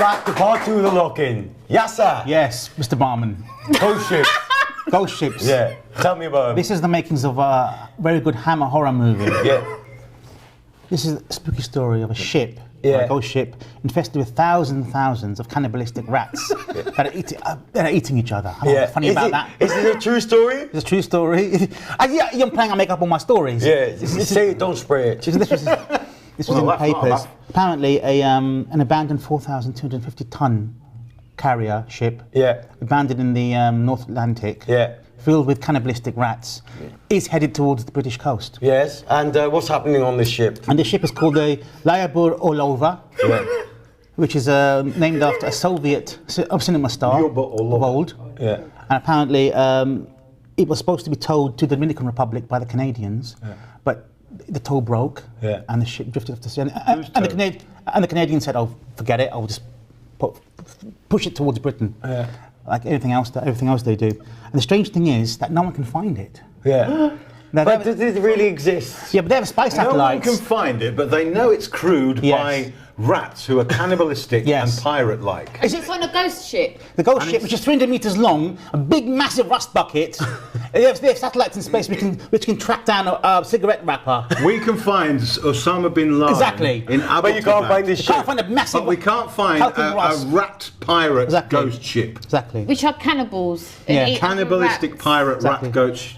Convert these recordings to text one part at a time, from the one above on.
back to part 2 of the lock-in. Yes, sir. Yes, Mr. Barman. Ghost ships. Ghost ships. Yeah. Tell me about them. This is the makings of a very good Hammer horror movie. Yeah. This is a spooky story of a ship, Yeah. a ghost ship, infested with thousands and thousands of cannibalistic rats that are eating each other. I don't know what's funny about that. Is it a true story? It's a true story. I'm playing I make up all my stories. Yeah. Say it, don't spray it. This was in the papers. Apparently, an abandoned 4,250 ton carrier ship, abandoned in the North Atlantic, filled with cannibalistic rats, is headed towards the British coast. Yes, and what's happening on this ship? And the ship is called the Lyabur Orlova, which is named after a Soviet cinema star of old. Yeah. And apparently, it was supposed to be towed to the Dominican Republic by the Canadians, but the tow broke, and the ship drifted off the sea. And the Canadians said, "Oh, forget it. I'll just push it towards Britain." Like everything else they do. And the strange thing is that no one can find it. Yeah. But does it really exist? Yeah, but they have spy satellites. No one can find it, but they know it's crewed by rats who are cannibalistic and pirate-like. Is it on a ghost ship? The ghost ship, which is 300 meters long, a big, massive rust bucket. They have satellites in space which can track down a cigarette wrapper. We can find Osama bin Laden in Abbottabad. But you can't find this ship. You can't find a massive... But we can't find a rat pirate ghost ship. Exactly. Which are cannibals. Cannibalistic pirate rat ghost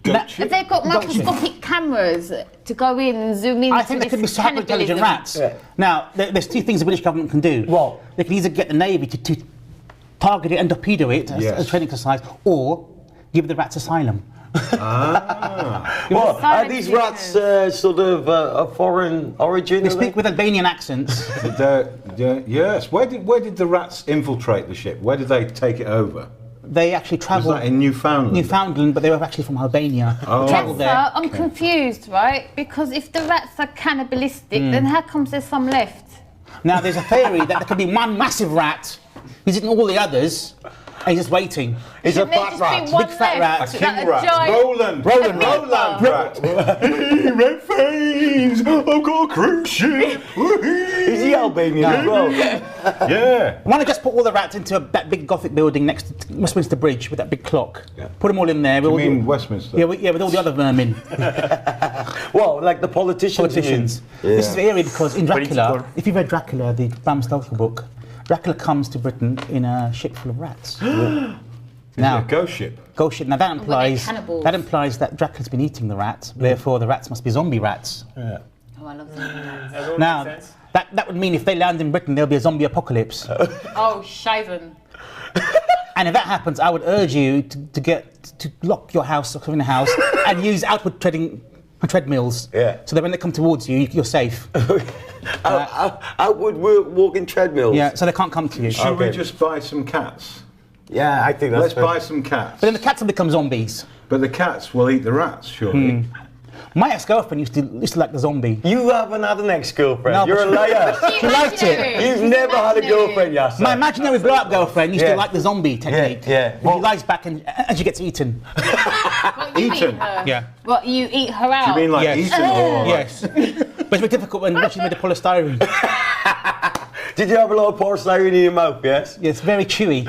Have they got microscopic cameras to go in and zoom in? I think there could be hyper intelligent rats. Now, there's two things the British government can do. What? They can either get the Navy to target it and torpedo it as a training exercise, or give the rats asylum. Well, are these rats sort of of foreign origin? They speak with Albanian accents. Yes. Where did the rats infiltrate the ship? Where did they take it over? They actually travelled... Was that in Newfoundland? Newfoundland, but they were actually from Albania. Oh. Travelled there. I'm confused, right? Because if the rats are cannibalistic, then how comes there's some left? Now, there's a theory that there could be one massive rat who's eating all the others, and he's just waiting. It's a fat rat. Big fat rat. A king rat. Roland rat. Hey, red face, I've got a cruise ship. Is he Albanian as well? Yeah. Why not just put all the rats into that big Gothic building next to Westminster Bridge with that big clock? Put them all in there. You mean Westminster? Yeah, with all the other vermin. Well, like the politicians. This is eerie because in Dracula, if you've read Dracula, the Bram Stoker book, Dracula comes to Britain in a ship full of rats. Now, a ghost ship. Ghost ship. Now that implies that Dracula's been eating the rats. Therefore, the rats must be zombie rats. Oh, I love zombie rats. Now, that would mean if they land in Britain, there'll be a zombie apocalypse. Oh, shaven. And if that happens, I would urge you to lock your house in the house and use outward treadmills. So that when they come towards you, you're safe. Outward walking treadmills. Yeah, so they can't come to you. Should we just buy some cats? Yeah, I think that's Let's buy some cats. But then the cats will become zombies. But the cats will eat the rats, surely. My ex-girlfriend used to like the zombie. You haven't had an ex-girlfriend. No, You're a liar. She liked it. You've never had a girlfriend, Yasser. My imaginary blow-up girlfriend used to like the zombie technique. Yeah. She lies back and she gets eaten. What, you Eaten? Eat her? Yeah. What, you eat her out? Do you mean like eaten or... Yes. But it's very difficult when she's made of polystyrene. Did you have a lot of polystyrene in your mouth, yes? Yeah, it's very chewy.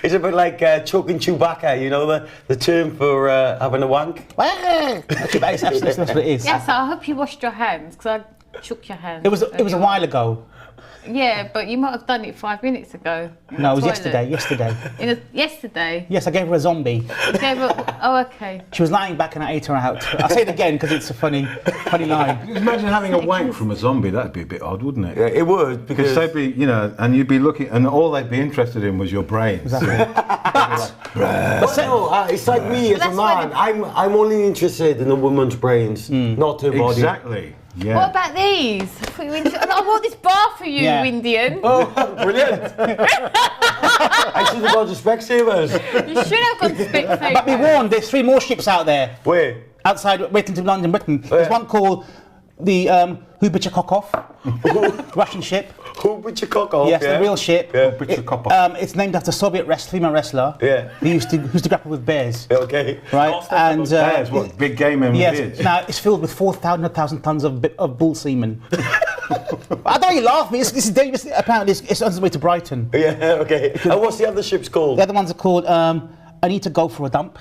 It's a bit like choking Chewbacca, you know, the term for having a wank? Actually, that's what it is. Yes, I hope you washed your hands, because I shook your hands. It was a while ago. Yeah, but you might have done it 5 minutes ago. No, it was yesterday. Yesterday? Yes, I gave her a zombie. You gave her, oh, okay. She was lying back and I ate her out. I'll say it again because it's a funny line. Imagine having a wank from a zombie. That'd be a bit odd, wouldn't it? Yeah, it would, because they'd be, you know, and you'd be looking, and all they'd be interested in was your brains. Exactly. It's like me as a man. I'm only interested in a woman's brains, not her body. Exactly. Yeah. What about these? I want this bar for you, Indian. Oh, brilliant. I should have gone to Specsavers. You should have gone to Specsavers. But be warned, there's 3 more ships out there. Where? Outside, waiting to land in Britain. There's one called the Hubachakokov, Russian ship. Hubachakokov, yes, the real ship. It's named after a Soviet female wrestler. Who used to grapple with bears. Okay. Right, and bears, what big game men with beards. Now it's filled with 4,000 tons of bull semen. I don't really laugh. This is dangerous. Apparently, it's on its way to Brighton. Yeah, okay. And what's the other ships called? The other ones are called I need to go for a dump.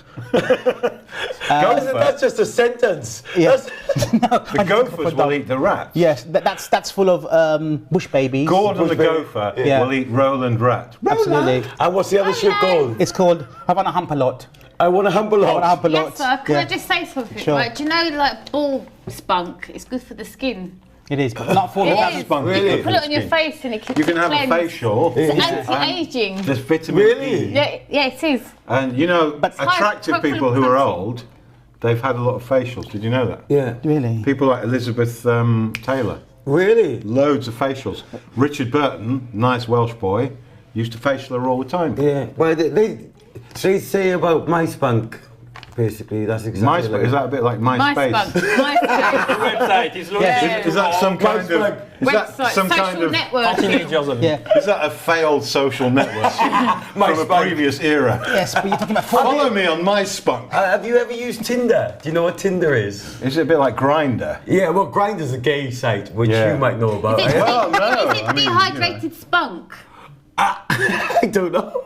That's just a sentence. Yeah. The gophers will eat the rats. Yes, that's full of bush babies. Gordon the gopher Yeah. will eat Roland rat. Absolutely. And what's the other ship called? It's called I Want to Hump a Lot. I want to humble I Want to Hump a Lot. Yes, sir. Can Yeah. I just say something? Sure. Right, do you know, like bull spunk? It's good for the skin. It is, but not for It the is. spunk You is can good put for it on your skin. face and it can You can have a cleanse. facial. It's anti-aging. There's vitamin Really? E. Yeah, it is. And you know, But- attractive High people who are protein. old, they've had a lot of facials. Did you know that? Yeah. Really? People like Elizabeth Taylor, Really? loads of facials. Richard Burton, nice Welsh boy, used to facial her all the time. Yeah. Well, they say about my spunk, basically. That's exactly MySpace, is that a bit like My MySpace? spunk. MySpace. Website is located Yeah. Is that some kind of? MySpace. Is that Website, some social kind of? network. teenagers of Yeah. Is that a failed social network from a MySpace. previous era? Yes, but you're talking about Follow me on my spunk. Have you ever used Tinder? Do you know what Tinder is? Is it a bit like Grindr? Yeah, well, Grindr's a gay site, which Yeah. you might know about. Is it, Well, no, is it I mean, you know. dehydrated spunk? I don't know.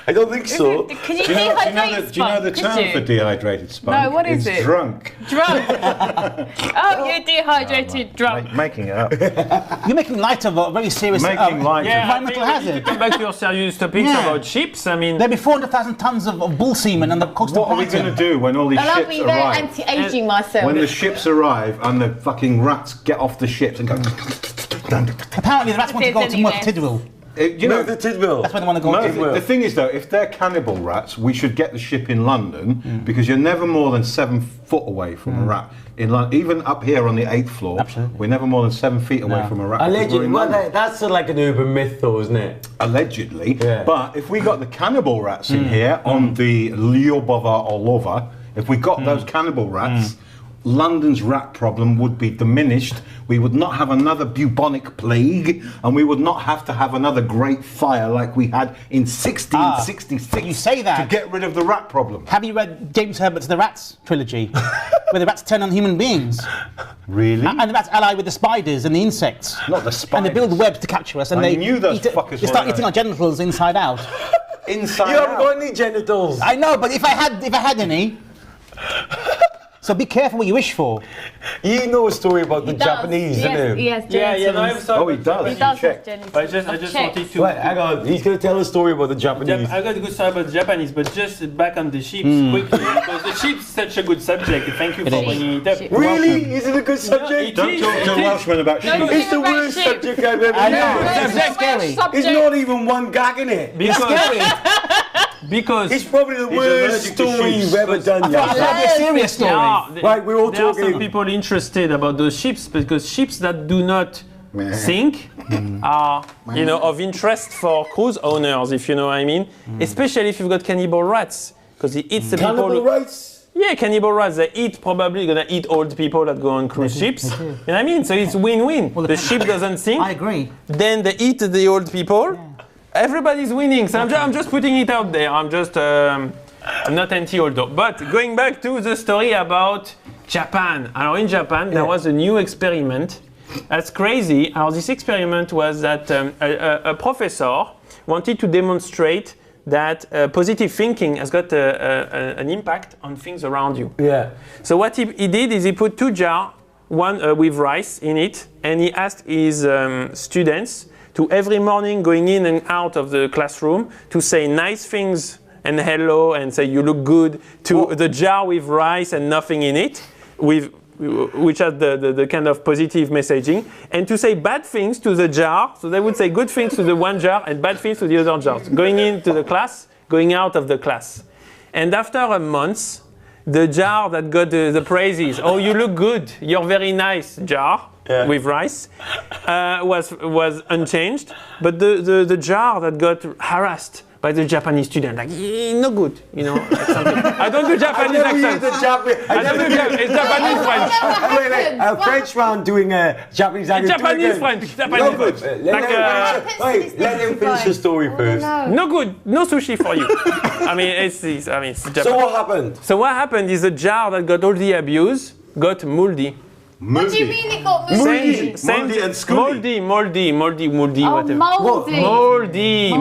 I don't think so. Can you Do you know, dehydrate do you know the spunk? term Could for you? dehydrated spunk? No, what is It's it? drunk. Drunk. Oh, you're dehydrated drunk. Making it up. You're making light of a very serious Making light Yeah, I environmental think we need hazard. to come back to your serious topics Yeah. about ships. I mean, There'll be 400,000 tons of bull semen on the coast What of are we going Brighton. to do when all these Well, I'll ships be very arrive? anti-aging myself. When the ships arrive and the fucking rats get off the ships and go. Apparently, the rats want to go to There's any Merthyr less. Tydwell. You know, the Tidwell. That's where they want to go no, to. the thing is though, if they're cannibal rats, we should get the ship in London because you're never more than 7 foot away from a rat. In London, even up here on the 8th floor, Absolutely. we're never more than 7 feet away No. from a rat. because we're Allegedly, in well, London. that's like an urban myth, though, isn't it? Allegedly. Yeah. But if we got the cannibal rats in here on the Lyubova Orlova, if we got those cannibal rats, London's rat problem would be diminished. We would not have another bubonic plague, and we would not have to have another great fire like we had in 1666 you say that. to get rid of the rat problem. Have you read James Herbert's The Rats trilogy, where the rats turn on human beings, Really? and the rats ally with the spiders and the insects, Not the and they build spiders. webs to capture us, and I they knew those eat it- fuckers they start were- eating our genitals inside out. Inside You haven't out. got any genitals. I know, but if I had any, so be careful what you wish for. You know a story about the He does. Japanese, Yes, don't you? he has yeah, no, I'm genitals. sorry. Oh, he does. He does Check. have genitals. I just Check. wanted to. Wait, hang on. He's going to tell a story about the Japanese. I got a good story about the Japanese, but just back on the ships quickly, because the ships is such a good subject. Thank you for is. bringing it up. Ship. Really? Is it a good subject? it Don't is, talk to it a is. Welshman about No, sheep. It's the About worst sheep. subject I've ever I know. heard. It's very scary. There's not even one gag in it. Because It's probably the He's worst allergic to story sheep. you've ever done, It's yeah. not a serious story. Right, we're all there are talking. some people interested about those ships because ships that do not sink are, of interest for cruise owners, if you know what I mean. Especially if you've got cannibal rats, because it eats the people. Cannibal rights? Yeah, cannibal rats. They eat probably gonna eat old people that go on cruise ships. You know what I mean? So it's win-win. The ship doesn't sink. I agree. Then they eat the old people. Everybody's winning. So I'm just putting it out there. I'm not anti-old though. But going back to the story about Japan. In Japan, there was a new experiment. That's crazy. This experiment was that a professor wanted to demonstrate that positive thinking has got an impact on things around you. Yeah. So what he did is he put 2 jars, one with rice in it, and he asked his students to every morning going in and out of the classroom to say nice things and hello and say you look good to the jar with rice and nothing in it, which has the kind of positive messaging, and to say bad things to the jar. So they would say good things to the one jar and bad things to the other jars, going into the class, going out of the class. And after a month, the jar that got the praises, oh, you look good, you're very nice, jar with rice, was unchanged. But the jar that got harassed by the Japanese student, like, no good, like something. I don't do Japanese accent. It's Japanese French. Wait, a French man doing a Japanese accent. Japanese French. Japanese French. Let him finish the story first. No good, no sushi for you. It's Japan. So what happened? So what happened is the jar that got all the abuse got moldy. What do you mean it got moody? Moldy and Scully. Moldy, Oh, whatever. mouldy. Moldy.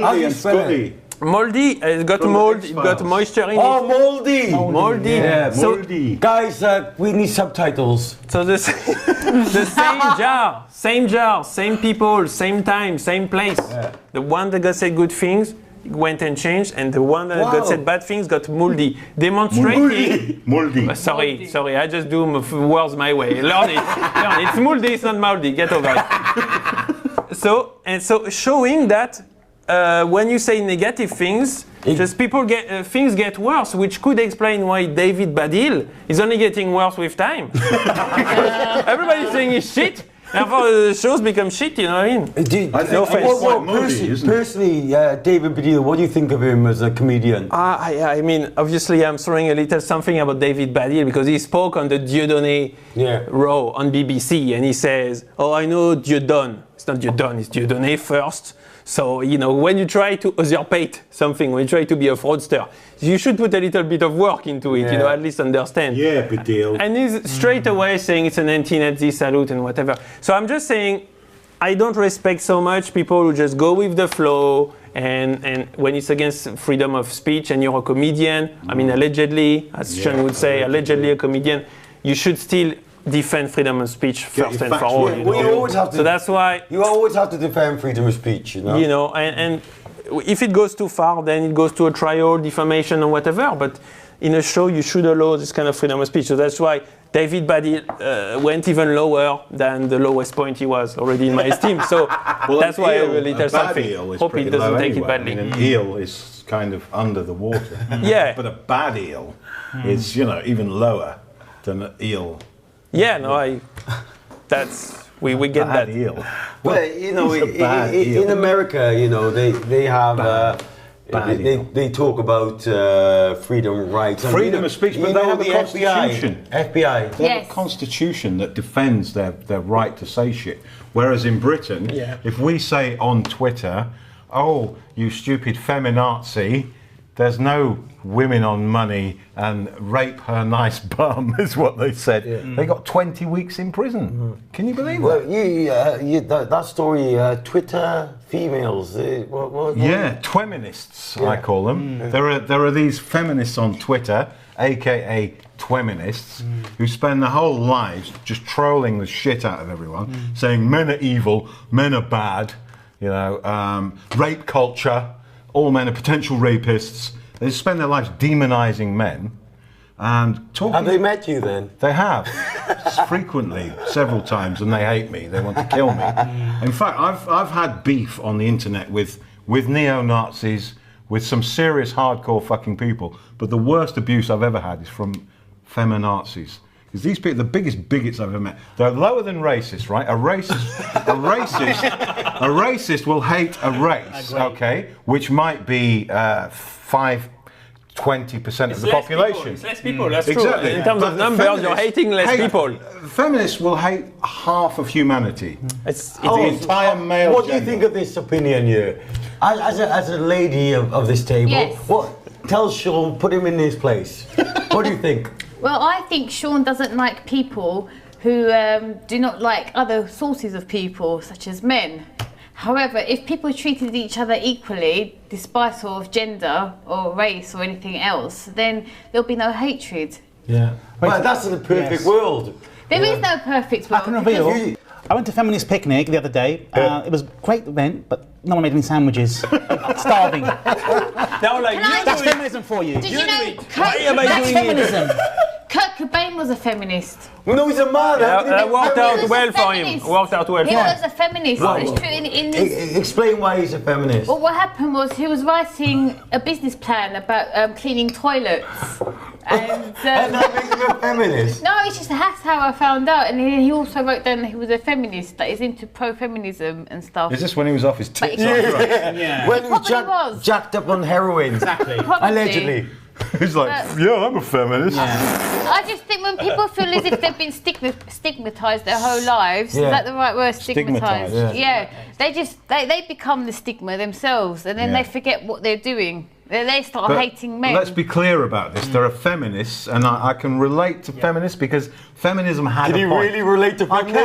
Moldy and Scully. Moldy, it's got From the mold, it got X-Files. moisture in Oh, it. moldy. Moldy. Yeah, So, Moldy. Guys, we need subtitles. so the same jar, same people, same time, same place. The one that got said good things went and changed, and the one that got said bad things got moldy. Demonstrating. Moldy. Sorry, I just do words my way. Learn it. It's moldy, it's not moldy. Get over it. So showing that when you say negative things, just people get things get worse, which could explain why David Baddiel is only getting worse with time. Everybody's saying he's shit. Therefore, the shows become shit. You know what I mean? I think No he's offense. quite moody, isn't he? Personally, David Baddiel, what do you think of him as a comedian? I mean, obviously, I'm throwing a little something about David Baddiel because he spoke on the Dieudonné Row on BBC, and he says, "Oh, I know Dieudonné. It's not Dieudonné, it's Dieudonné first. So, you know, when you try to usurpate something, when you try to be a fraudster, you should put a little bit of work into it, you know, at least understand." Yeah, big deal. And he's straight away saying it's an anti-Nazi salute and whatever. So I'm just saying, I don't respect so much people who just go with the flow, and when it's against freedom of speech and you're a comedian, I mean, allegedly, as Sean would say, allegedly a comedian, you should still defend freedom of speech first and for all. You We know? always have to. So that's why, You always have to defend freedom of speech, you know. and if it goes too far, then it goes to a trial, defamation, or whatever. But in a show, you should allow this kind of freedom of speech. So that's why David Baddiel went even lower than the lowest point he was already in my esteem. So that's why I will little something. Hope he doesn't take it badly. I mean, an eel is kind of under the water. Yeah. But a bad eel is, even lower than an eel. Yeah, no, we get Bad that. eel. Well, you know, It's a bad eel. in America, you know, they have Bad eel. they talk about freedom rights, and, Freedom of speech, but they have a constitution. FBI. They have Yes. a constitution that defends their right to say shit. Whereas in Britain, if we say on Twitter, "Oh, you stupid feminazi," there's no women on money and rape her nice bum, is what they said. They got 20 weeks in prison. Can you believe Well, that? that story, Twitter females. What? Yeah, tweminists, I call them. There are these feminists on Twitter, aka tweminists, who spend their whole lives just trolling the shit out of everyone, saying men are evil, men are bad, rape culture, all men are potential rapists. They spend their lives demonizing men and talking. Have they met you then? They have frequently, several times, and they hate me. They want to kill me. In fact, I've had beef on the internet with neo-Nazis, with some serious hardcore fucking people. But the worst abuse I've ever had is from feminazis. Because these people, the biggest bigots I've ever met, they're lower than racist, right? A racist will hate a race, okay, which might be 20% of the population. It's less people, that's Exactly. true. In terms But of the numbers, you're feminists hating less people. Feminists will hate half of humanity. It's The entire male What do you gender. think of this opinion here? As a lady of this table, Yes. tell Sean, put him in his place. What do you think? Well, I think Sean doesn't like people who do not like other sources of people, such as men. However, if people treated each other equally, despite sort of gender or race or anything else, then there'll be no hatred. Yeah. But that's in a perfect world. There is no perfect I world. can because- reveal. I went to Feminist Picnic the other day. It was a great event, but no one made any sandwiches. Starving. now like Can I- you That's do it. feminism for you. Did you know Why am I That's doing it? feminism. Kurt Cobain was a feminist? No, he's a man. That worked He out was well a for him. feminist. Worked out well He for him. was a feminist. It's true. In this, Explain why he's a feminist. well, what happened was he was writing a business plan about cleaning toilets. And And that makes him a feminist. no, it's just that's how I found out. And he also wrote down that he was a feminist, that he's into pro-feminism and stuff. Is this when he was off his But tits? Yeah. When he was Probably was. jacked up on heroin. Exactly. Probably. Allegedly. He's like, yeah, I'm a feminist. I just think when people feel as if they've been stigmatized their whole lives, Yeah. is that the right word? Stigmatized. Stigmatised, Yeah. They become the stigma themselves, and then Yeah. they forget what they're doing. They start But hating men. let's be clear about this. There are feminists, and I can relate to feminists because feminism had Can a you point. really relate to feminists?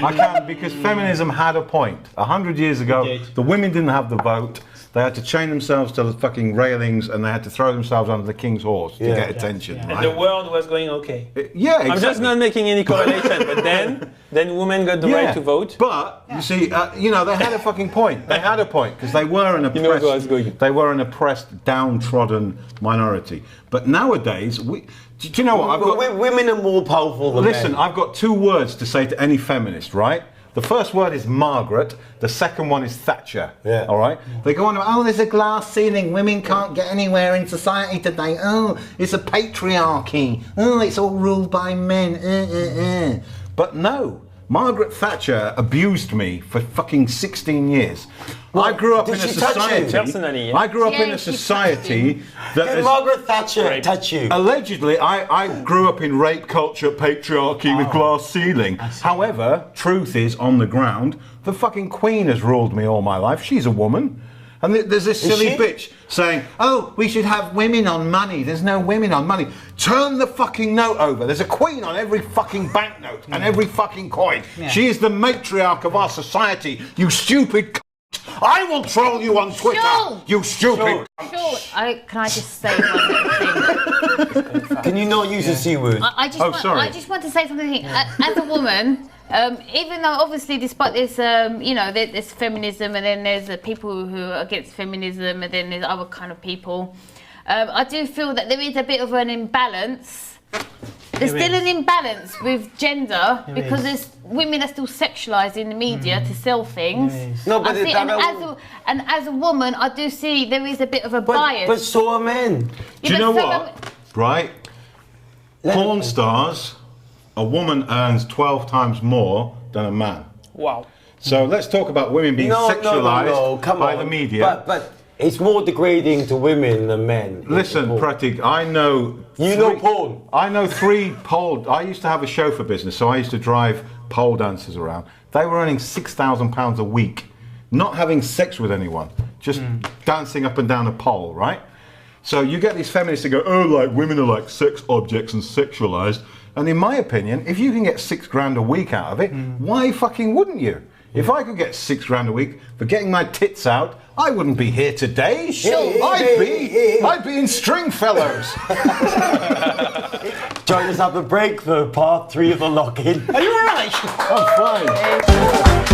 I can, because feminism had a point. 100 years ago, the women didn't have the vote. They had to chain themselves to the fucking railings, and they had to throw themselves under the king's horse to get attention. And Right? the world was going okay. Yeah, exactly. I'm just not making any correlation, but then women got the right to vote. But you see, you know, they had a fucking point. They had a point because they were an know where I was oppressed, going. they were an oppressed, downtrodden minority. But nowadays, do you know what? I've got, Women are more powerful than listen, men. I've got two words to say to any feminist, right? The first word is Margaret. The second one is Thatcher. Yeah. All right. They go on. Oh, there's a glass ceiling. Women can't get anywhere in society today. Oh, it's a patriarchy. Oh, it's all ruled by men. But no. Margaret Thatcher abused me for fucking 16 years. I grew up in a did she touch you? society. Personally, yeah. I grew up in Yeah, a she touched society that Did is, Margaret Thatcher Right. touch you? allegedly, I grew up in rape culture, patriarchy with glass ceiling. However, truth is, on the ground, the fucking Queen has ruled me all my life. She's a woman. And there's this silly she? bitch saying, oh, we should have women on money. There's no women on money. Turn the fucking note over. There's a queen on every fucking banknote and every fucking coin. She is the matriarch of our society, you stupid cunt. I will troll you on Twitter, Sure. you stupid cunt. Sure. Can I just say one little thing? Can you not use a C word? Sorry. I just want to say something. As a woman, even though obviously despite this, there's feminism and then there's people who are against feminism and then there's other kind of people, I do feel that there is a bit of an imbalance. There's still an imbalance with gender because there's women are still sexualised in the media to sell things. No, but I see, and as a woman, I do see there is a bit of a bias. But so are men. Do you know what? Right? Porn stars, a woman earns 12 times more than a man. Wow. So let's talk about women being sexualized come by on. the media. But it's more degrading to women than men. Listen, Pratik, I know... You know porn. I know 3 pole... I used to have a chauffeur business, so I used to drive pole dancers around. They were earning £6,000 a week, not having sex with anyone, just dancing up and down a pole, right? So you get these feminists that go, oh, like women are like sex objects and sexualized. And in my opinion, if you can get $6,000 a week out of it, why fucking wouldn't you? If I could get $6,000 a week for getting my tits out, I wouldn't be here today. Sure. I'd be in Stringfellows. Join us at the break for part 3 of the lock-in. Are you alright? I'm fine.